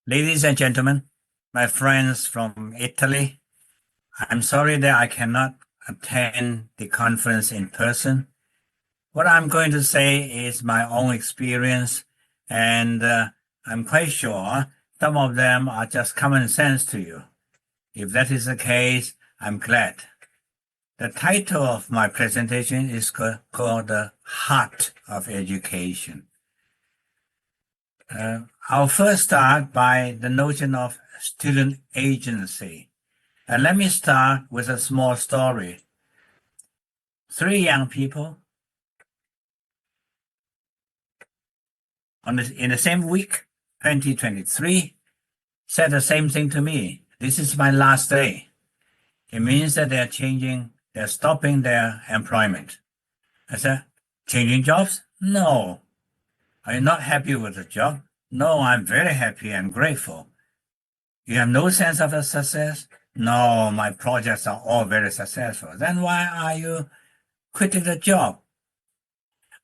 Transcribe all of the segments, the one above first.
Ladies and gentlemen, my friends from Italy, I'm sorry that I cannot attend the conference in person. What I'm going to say is my own experience, and I'm quite sure some of them are just common sense to you. If that is the case, I'm glad. The title of my presentation is called The Heart of Education. I'll first start by the notion of student agency. And let me start with a small story. Three young people in the same week, 2023, said the same thing to me. This is my last day. It means that they're stopping their employment. I said, changing jobs? No. Are you not happy with the job? No, I'm very happy and grateful. You have no sense of success? No, my projects are all very successful. Then why are you quitting the job?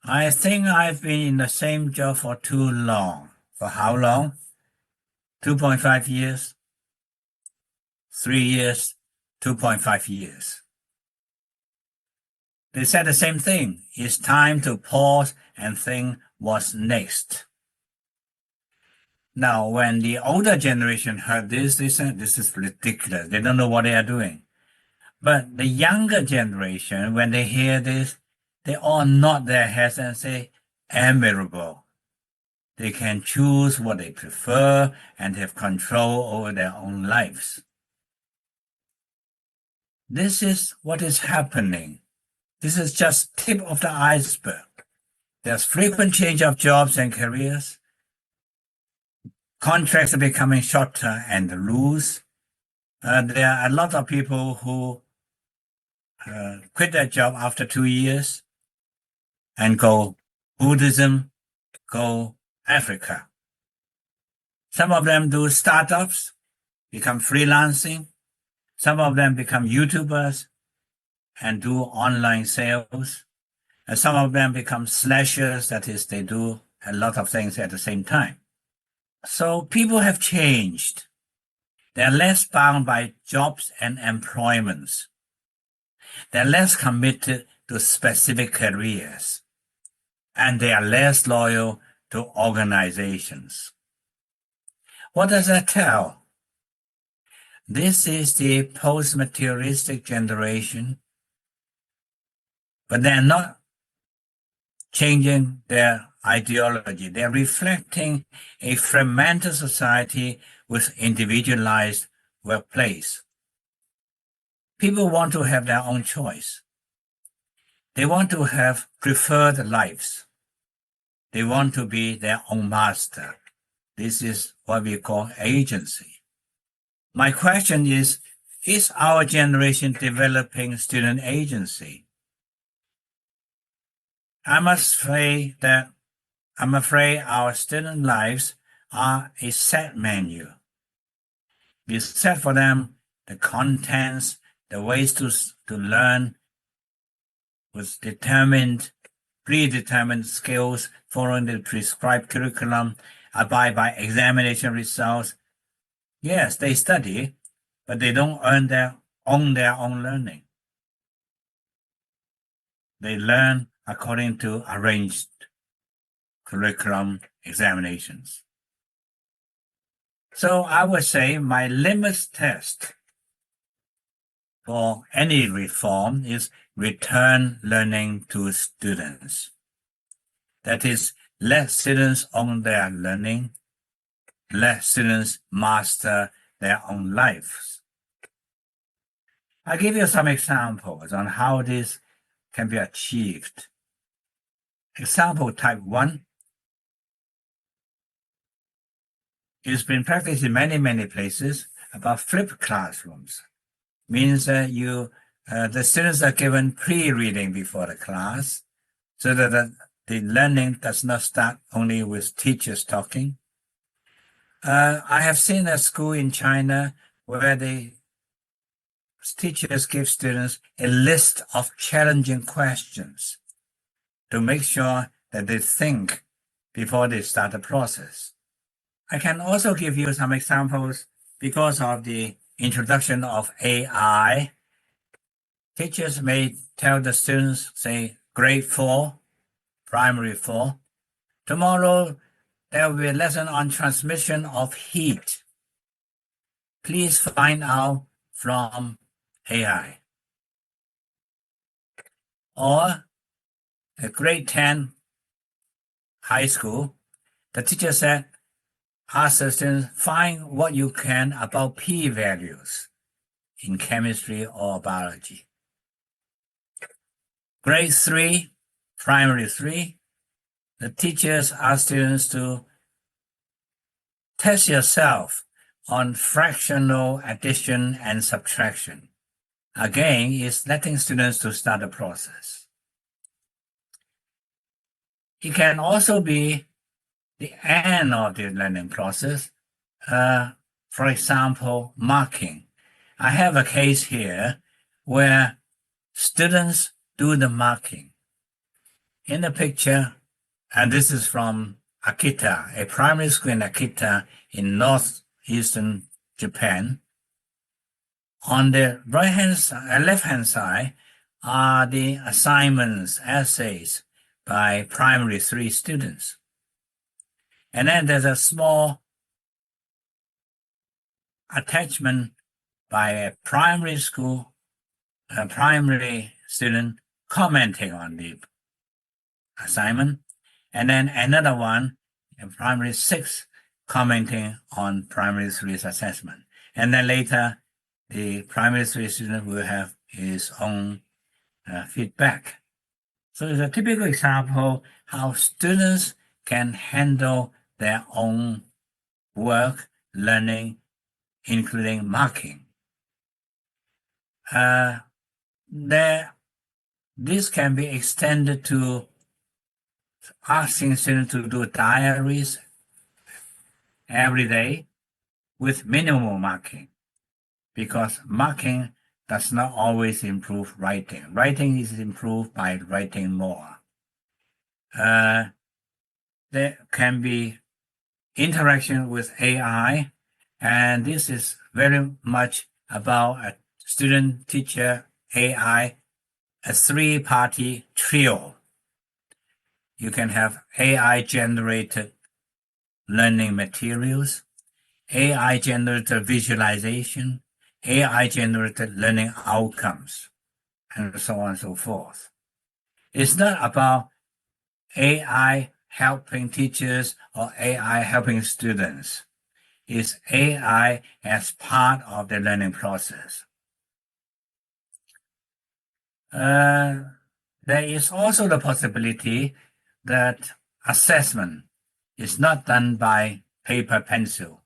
I think I've been in the same job for too long. For how long? 2.5 years, 3 years, 2.5 years. They said the same thing. It's time to pause and think what's next. Now, when the older generation heard this, they said, this is ridiculous. They don't know what they are doing. But the younger generation, when they hear this, they all nod their heads and say, admirable. They can choose what they prefer and have control over their own lives. This is what is happening. This is just tip of the iceberg. There's frequent change of jobs and careers. Contracts are becoming shorter and loose. There are a lot of people who quit their job after 2 years and go Buddhism, go Africa. Some of them do startups, become freelancing. Some of them become YouTubers and do online sales. And some of them become slashers, that is, they do a lot of things at the same time. So people have changed. They're less bound by jobs and employments. They're less committed to specific careers. And they are less loyal to organizations. What does that tell? This is the post-materialistic generation, but they're not changing their ideology. They're reflecting a fragmented society with individualized workplace. People want to have their own choice. They want to have preferred lives. They want to be their own master. This is what we call agency. My question is our generation developing student agency? I'm afraid our student lives are a set menu. We set for them the contents, the ways to learn with predetermined skills, following the prescribed curriculum, abide by examination results. Yes, they study, but they don't own their own learning. They learn according to arranged curriculum examinations. So I would say my litmus test for any reform is return learning to students. That is, let students own their learning, let students master their own lives. I'll give you some examples on how this can be achieved. Example type 1 is been practiced in many places about flipped classrooms. Means that the students are given pre-reading before the class so that the learning does not start only with teachers talking. I have seen a school in China where the teachers give students a list of challenging questions to make sure that they think before they start the process. I can also give you some examples because of the introduction of AI. Teachers may tell the students, say, grade 4, primary 4, tomorrow there will be a lesson on transmission of heat. Please find out from AI. Or a grade 10 high school, the teacher said, ask the students, find what you can about p-values in chemistry or biology. Grade 3, primary 3, the teachers ask students to test yourself on fractional addition and subtraction. Again, it's letting students to start the process. It can also be the end of the learning process. For example, marking. I have a case here where students do the marking. In the picture, and this is from Akita, a primary school in Akita in northeastern Japan. On the left-hand side are the assignments, essays by primary 3 students. And then there's a small attachment by a primary school, a primary student commenting on the assignment. And then another one in primary 6 commenting on primary 3's assessment. And then later, the primary 3 student will have his own feedback. So it's a typical example how students can handle their own work, learning, including marking. This can be extended to asking students to do diaries every day with minimal marking, because marking does not always improve writing. Writing is improved by writing more. There can be interaction with AI, and this is very much about a student-teacher AI, a 3-party trio. You can have AI-generated learning materials, AI-generated visualization, AI-generated learning outcomes, and so on and so forth. It's not about AI helping teachers or AI helping students. It's AI as part of the learning process. There is also the possibility that assessment is not done by paper pencil.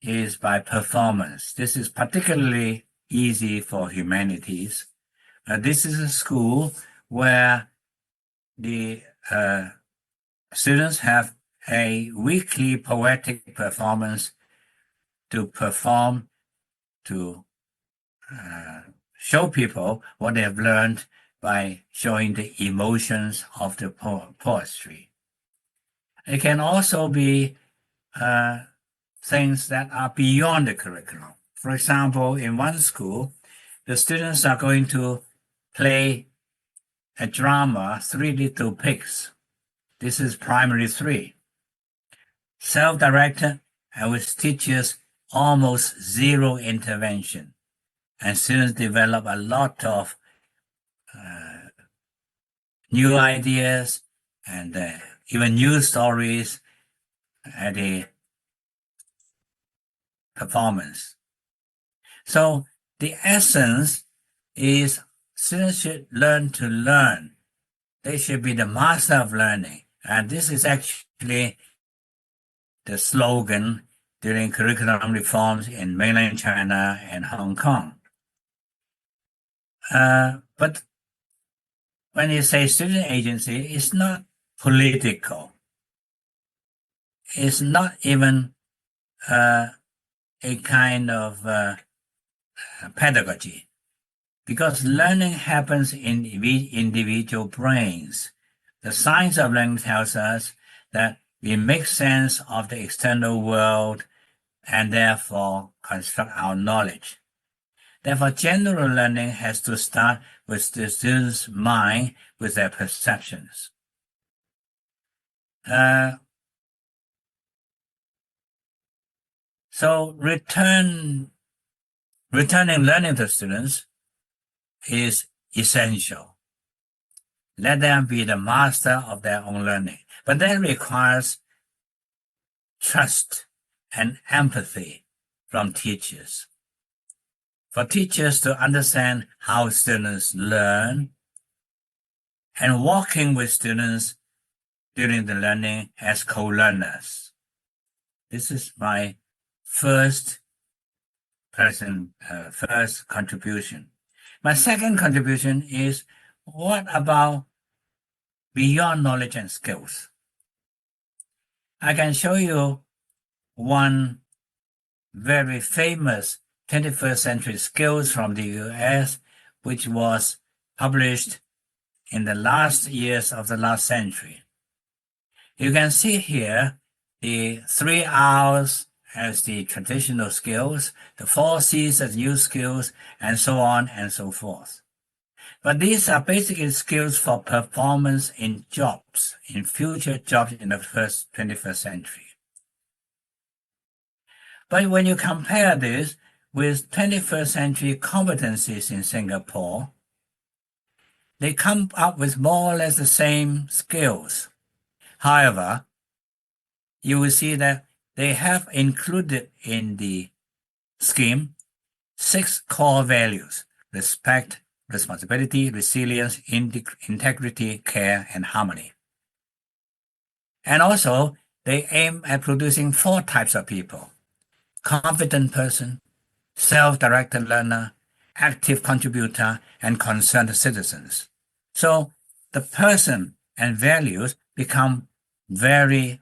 It is by performance. This is particularly easy for humanities. This is a school where the students have a weekly poetic performance to perform, to show people what they have learned by showing the emotions of the poetry. It can also be things that are beyond the curriculum. For example, in one school, the students are going to play a drama, 3 Little Pigs. This is primary 3. Self-directed and with teachers almost zero intervention. And students develop a lot of new ideas and even new stories at the performance. So the essence is students should learn to learn. They should be the master of learning. And this is actually the slogan during curriculum reforms in mainland China and Hong Kong. But when you say student agency, it's not political. It's not even a kind of pedagogy, because learning happens in individual brains. The science of learning tells us that we make sense of the external world and therefore construct our knowledge. Therefore, general learning has to start with the student's mind, with their perceptions. So returning learning to students is essential. Let them be the master of their own learning. But that requires trust and empathy from teachers. For teachers to understand how students learn and working with students during the learning as co-learners. This is my first contribution. My second contribution is, what about beyond knowledge and skills? I can show you one very famous 21st century skills from the US, which was published in the last years of the last century. You can see here the 3 R's as the traditional skills, the 4 C's as new skills, and so on and so forth. But these are basically skills for performance in jobs, in future jobs in the 21st century. But when you compare this with 21st century competencies in Singapore, they come up with more or less the same skills. However, you will see that they have included in the scheme 6 core values: respect, responsibility, resilience, integrity, care, and harmony. And also, they aim at producing 4 types of people: confident person, self-directed learner, active contributor, and concerned citizens. So the person and values become very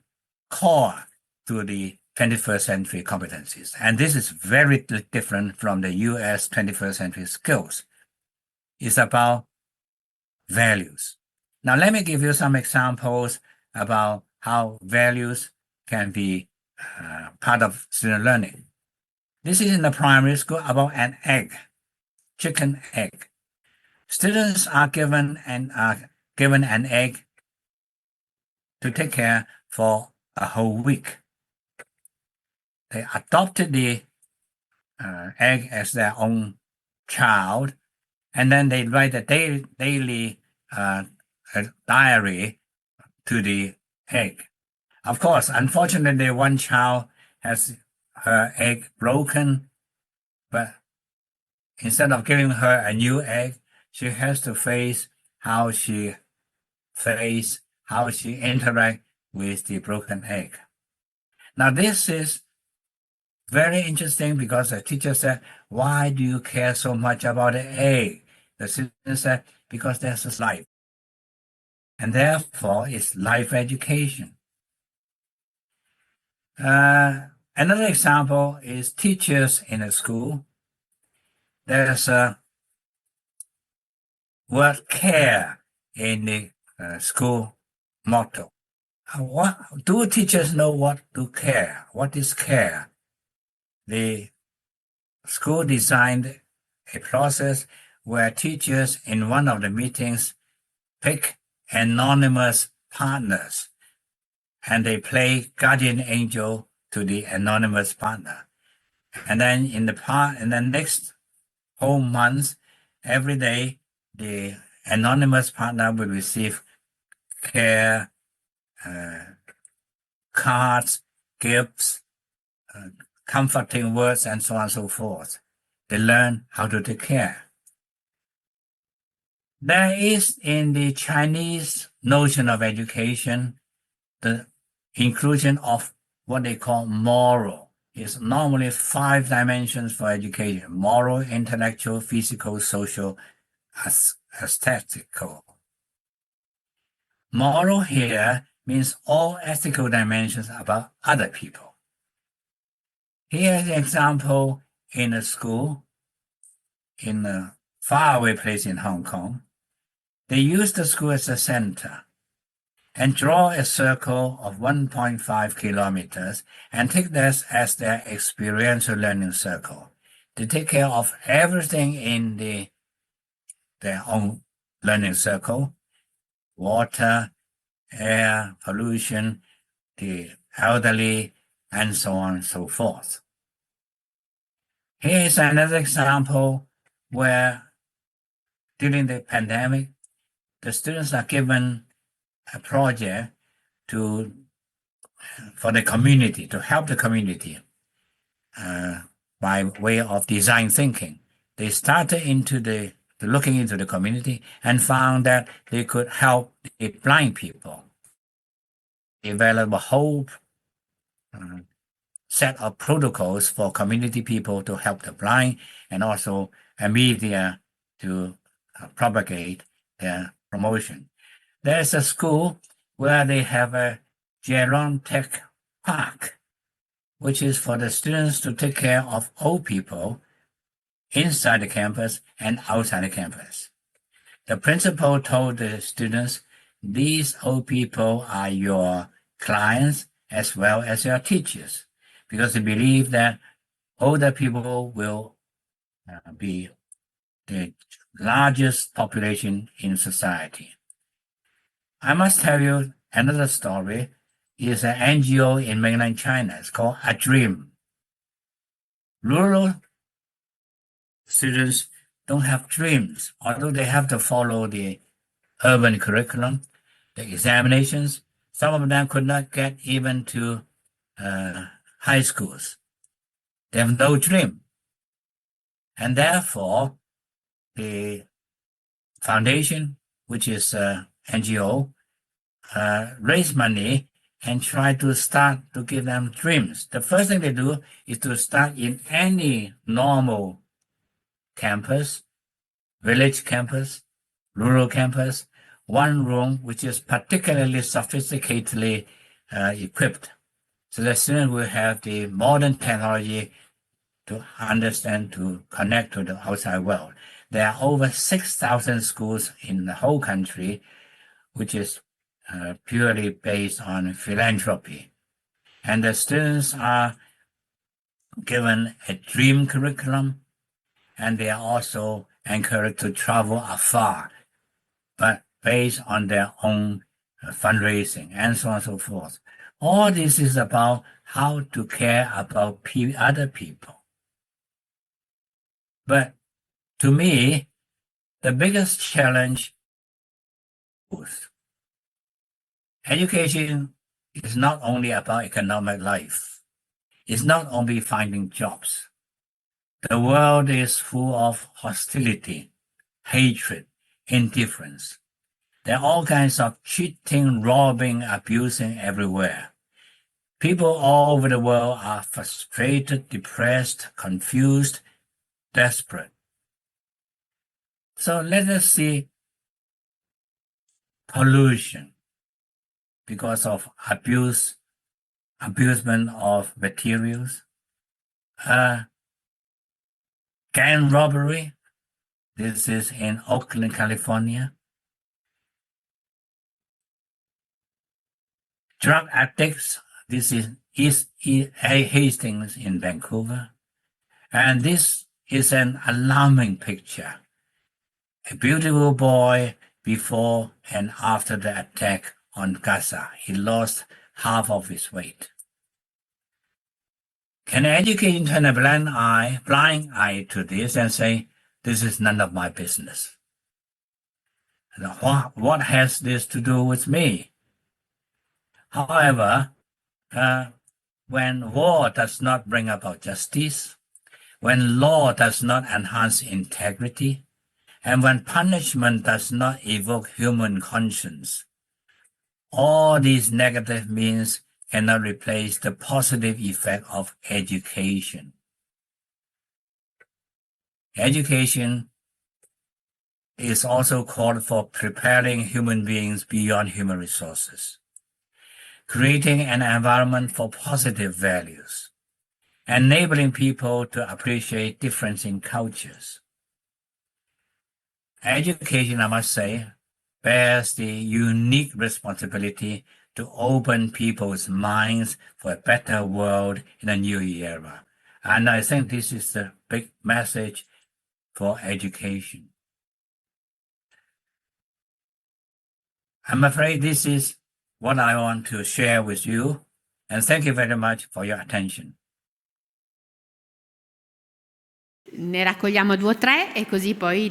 core to the 21st century competencies. And this is very different from the US 21st century skills. It's about values. Now, let me give you some examples about how values can be part of student learning. This is in the primary school about an egg, chicken egg. Students are given an egg to take care for a whole week. They adopted the egg as their own child, and then they write a daily diary to the egg. Of course, unfortunately, one child has her egg broken, but instead of giving her a new egg, she has to face how she interacts with the broken egg. Now, this is very interesting because the teacher said, "Why do you care so much about the egg?" The student said, "Because there's life. And therefore, it's life education." Another example is teachers in a school. There's a word care in the school motto. Do teachers know what to care? What is care? The school designed a process where teachers in one of the meetings pick anonymous partners, and they play guardian angel to the anonymous partner. And then in the next whole month, every day, the anonymous partner will receive care, cards, gifts, comforting words, and so on and so forth. They learn how to take care. There is in the Chinese notion of education the inclusion of what they call moral. It's normally 5 dimensions for education: moral, intellectual, physical, social, aesthetical. Moral here means all ethical dimensions about other people. Here's an example in a school in a faraway place in Hong Kong. They use the school as a center. and draw a circle of 1.5 kilometers and take this as their experiential learning circle. They take care of everything in their own learning circle: water, air, pollution, the elderly, and so on and so forth. Here is another example where during the pandemic, the students are given a project for the community, to help the community by way of design thinking. They started looking into the community and found that they could help the blind people. Develop a whole set of protocols for community people to help the blind, and also a media to propagate their promotion. There's a school where they have a gerontech park, which is for the students to take care of old people inside the campus and outside the campus. The principal told the students, these old people are your clients as well as your teachers, because they believe that older people will be the largest population in society. I must tell you another story. It's an NGO in mainland China. It's called A Dream. Rural students don't have dreams, although they have to follow the urban curriculum, the examinations. Some of them could not get even to high schools. They have no dream. And therefore, the foundation, which is NGO, raise money and try to start to give them dreams. The first thing they do is to start in any normal campus, village campus, rural campus, one room which is particularly sophisticatedly equipped. So the student will have the modern technology to understand, to connect to the outside world. There are over 6,000 schools in the whole country, which is purely based on philanthropy. And the students are given a dream curriculum, and they are also encouraged to travel afar, but based on their own fundraising and so on and so forth. All this is about how to care about other people. But to me, the biggest challenge is education is not only about economic life. It's not only finding jobs. The world is full of hostility, hatred, indifference. There are all kinds of cheating, robbing, abusing everywhere. People all over the world are frustrated, depressed, confused, desperate. So let us see pollution because of abusement of materials, gang robbery. This is in Oakland, California. Drug addicts. This is East Hastings in Vancouver. And this is an alarming picture. A beautiful boy before and after the attack on Gaza. He lost half of his weight. Can education turn a blind eye to this and say, this is none of my business? What has this to do with me? However, when war does not bring about justice, when law does not enhance integrity, and when punishment does not evoke human conscience, all these negative means cannot replace the positive effect of education. Education is also called for preparing human beings beyond human resources, creating an environment for positive values, enabling people to appreciate difference in cultures. Education, I must say, bears the unique responsibility to open people's minds for a better world in a new era. And I think this is the big message for education. I'm afraid this is what I want to share with you, and thank you very much for your attention. Ne raccogliamo 2 o 3 e così poi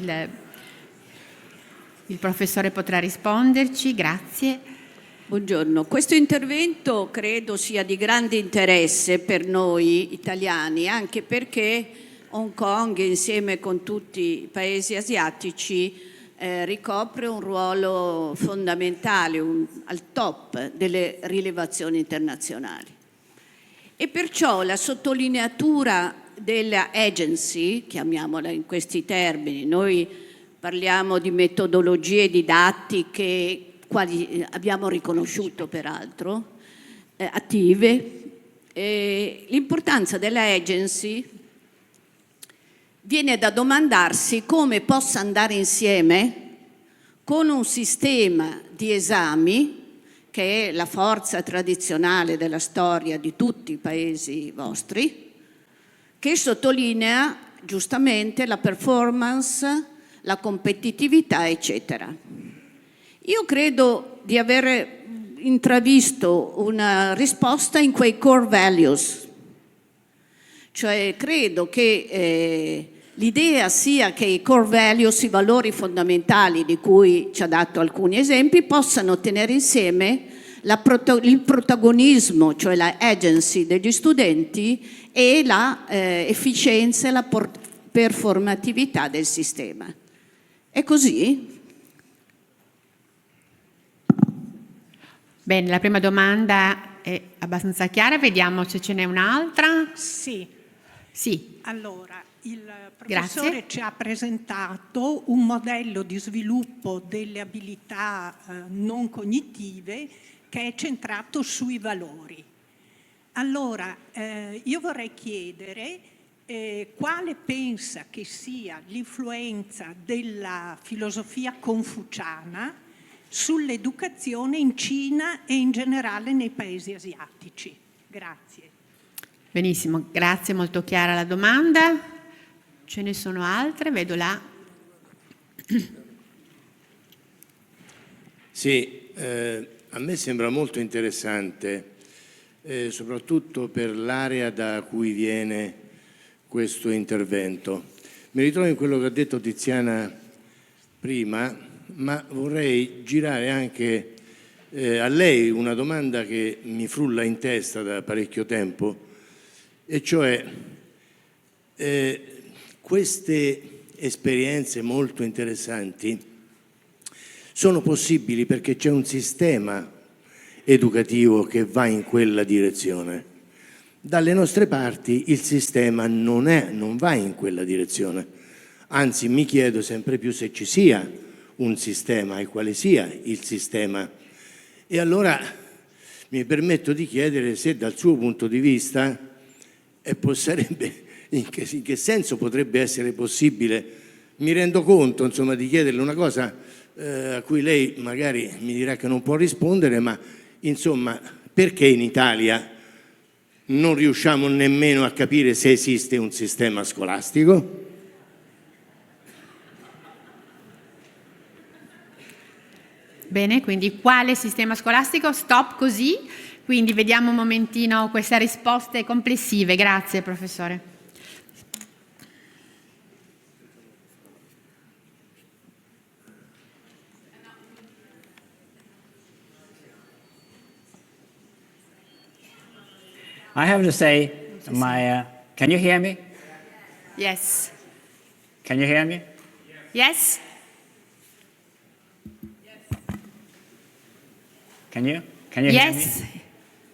il professore potrà risponderci. Grazie. Buongiorno, questo intervento credo sia di grande interesse per noi italiani, anche perché Hong Kong, insieme con tutti i paesi asiatici, ricopre un ruolo fondamentale, al top delle rilevazioni internazionali. E perciò la sottolineatura della agency, chiamiamola in questi termini, noi parliamo di metodologie didattiche, quali abbiamo riconosciuto peraltro, attive, l'importanza della agency viene da domandarsi come possa andare insieme con un sistema di esami che è la forza tradizionale della storia di tutti i paesi vostri, che sottolinea giustamente la performance, la competitività, eccetera. Io credo di aver intravisto una risposta in quei core values, cioè credo che l'idea sia che i core values, i valori fondamentali di cui ci ha dato alcuni esempi, possano tenere insieme il protagonismo, cioè la agency degli studenti e la efficienza e la performatività del sistema. È così? Bene, la prima domanda è abbastanza chiara, vediamo se ce n'è un'altra. Sì. Sì. Allora, il professore ci ha presentato un modello di sviluppo delle abilità non cognitive che è centrato sui valori. Allora, io vorrei chiedere quale pensa che sia l'influenza della filosofia confuciana sull'educazione in Cina e in generale nei paesi asiatici. Grazie. Benissimo, grazie, molto chiara la domanda. Ce ne sono altre, vedo là. Sì, a me sembra molto interessante, soprattutto per l'area da cui viene questo intervento. Mi ritrovo in quello che ha detto Tiziana prima, ma vorrei girare anche a lei una domanda che mi frulla in testa da parecchio tempo, e cioè queste esperienze molto interessanti sono possibili perché c'è un sistema educativo che va in quella direzione. Dalle nostre parti il sistema non va in quella direzione, anzi mi chiedo sempre più se ci sia un sistema e quale sia il sistema. E allora mi permetto di chiedere se dal suo punto di vista in che senso potrebbe essere possibile. Mi rendo conto, insomma, di chiederle una cosa a cui lei magari mi dirà che non può rispondere, ma insomma, perché in Italia non riusciamo nemmeno a capire se esiste un sistema scolastico? Bene, quindi quale sistema scolastico? Stop così. Quindi vediamo un momentino queste risposte complessive. Grazie, professore. I have to say, can you hear me? Yes. Can you hear me? Yes? Can you hear me? Yes.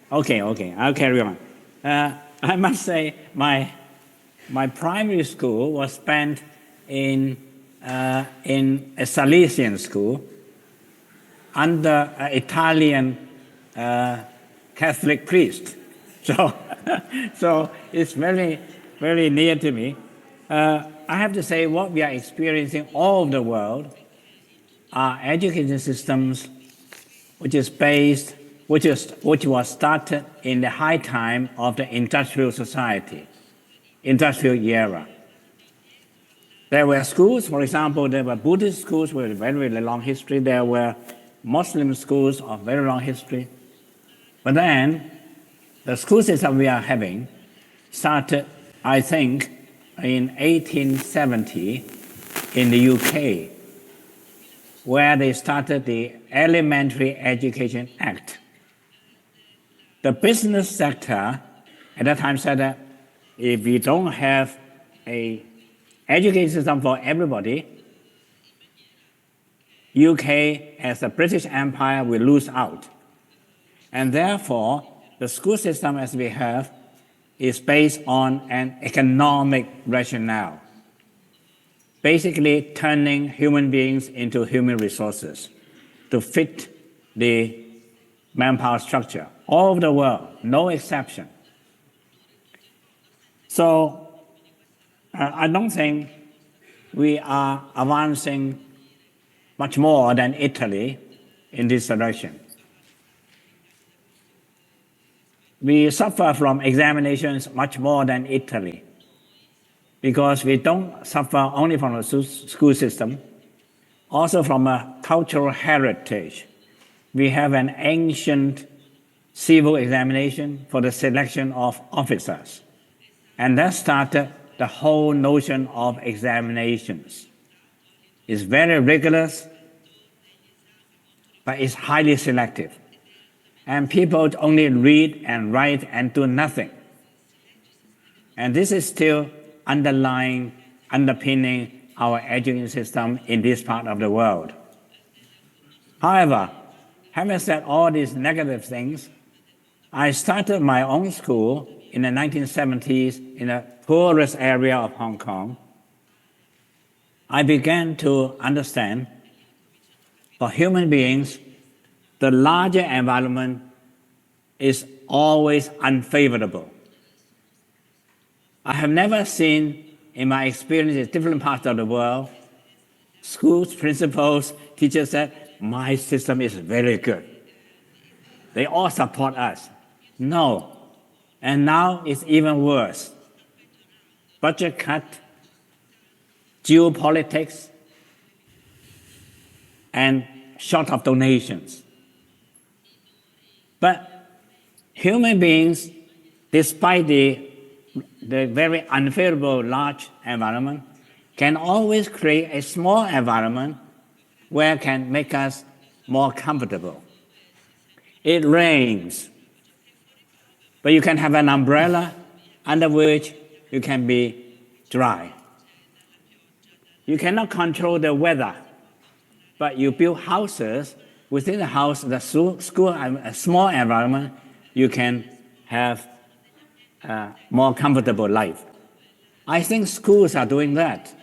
Okay, I'll carry on. I must say my primary school was spent in a Salesian school under an Italian Catholic priest. So it's very, very near to me. I have to say what we are experiencing all over the world are education systems which was started in the high time of the industrial society, industrial era. There were schools, for example, there were Buddhist schools with a very, very long history. There were Muslim schools of very long history. But then, the school system we are having started, I think, in 1870 in the UK, where they started the Elementary Education Act. The business sector at that time said that if we don't have an education system for everybody, UK as a British Empire will lose out. And therefore, the school system as we have is based on an economic rationale, basically turning human beings into human resources to fit the manpower structure all over the world, no exception. So I don't think we are advancing much more than Italy in this direction. We suffer from examinations much more than Italy because we don't suffer only from the school system, also from a cultural heritage. We have an ancient civil examination for the selection of officers. And that started the whole notion of examinations. It's very rigorous, but it's highly selective. And people only read and write and do nothing. And this is still underpinning our education system in this part of the world. However, having said all these negative things, I started my own school in the 1970s in the poorest area of Hong Kong. I began to understand for human beings, the larger environment is always unfavorable. I have never seen, in my experience in different parts of the world, schools, principals, teachers said, my system is very good. They all support us. No. And now it's even worse. Budget cut, geopolitics, and short of donations. But human beings, despite the very unfavorable large environment, can always create a small environment where it can make us more comfortable. It rains, but you can have an umbrella under which you can be dry. You cannot control the weather, but you build houses. Within the house, the school, a small environment, you can have a more comfortable life. I think schools are doing that.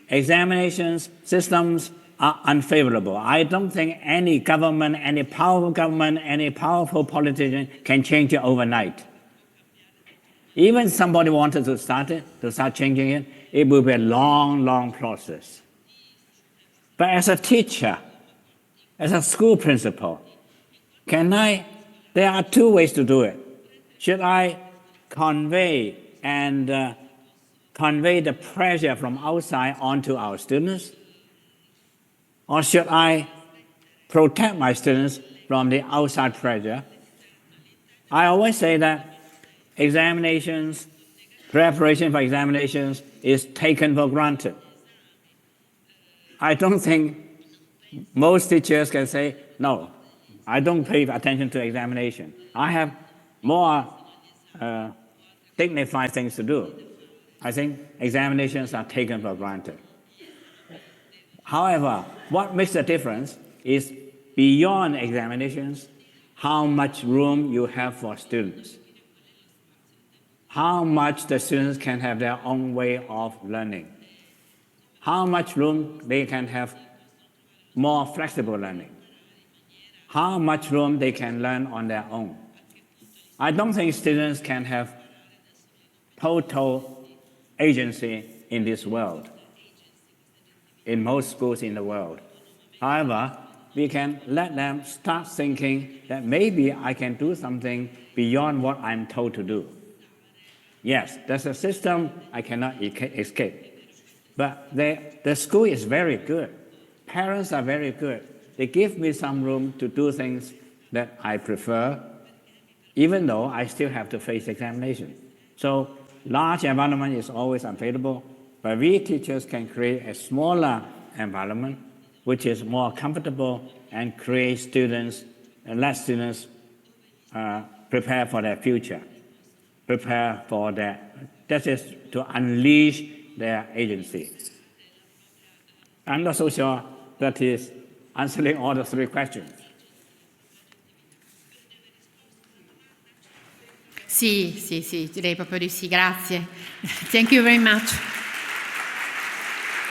Examinations systems are unfavorable. I don't think any government, any powerful politician can change it overnight. Even if somebody wanted to start changing it, it will be a long, long process. But as a teacher, as a school principal, there are two ways to do it. Should I convey the pressure from outside onto our students? Or should I protect my students from the outside pressure? I always say that examinations, preparation for examinations is taken for granted. I don't think most teachers can say, no, I don't pay attention to examination. I have more dignified things to do. I think examinations are taken for granted. However, what makes a difference is beyond examinations, how much room you have for students. How much the students can have their own way of learning. How much room they can have more flexible learning. How much room they can learn on their own. I don't think students can have total agency in this world. in most schools in the world. However, we can let them start thinking that maybe I can do something beyond what I'm told to do. Yes, there's a system I cannot escape. But the school is very good. Parents are very good. They give me some room to do things that I prefer, even though I still have to face examination. So large environment is always available, but we teachers can create a smaller environment which is more comfortable and create students and let students prepare for their future, prepare for that is to unleash their agency. I'm not so sure that is answering all the 3 questions. Sì, direi proprio di sì, grazie. Thank you very much.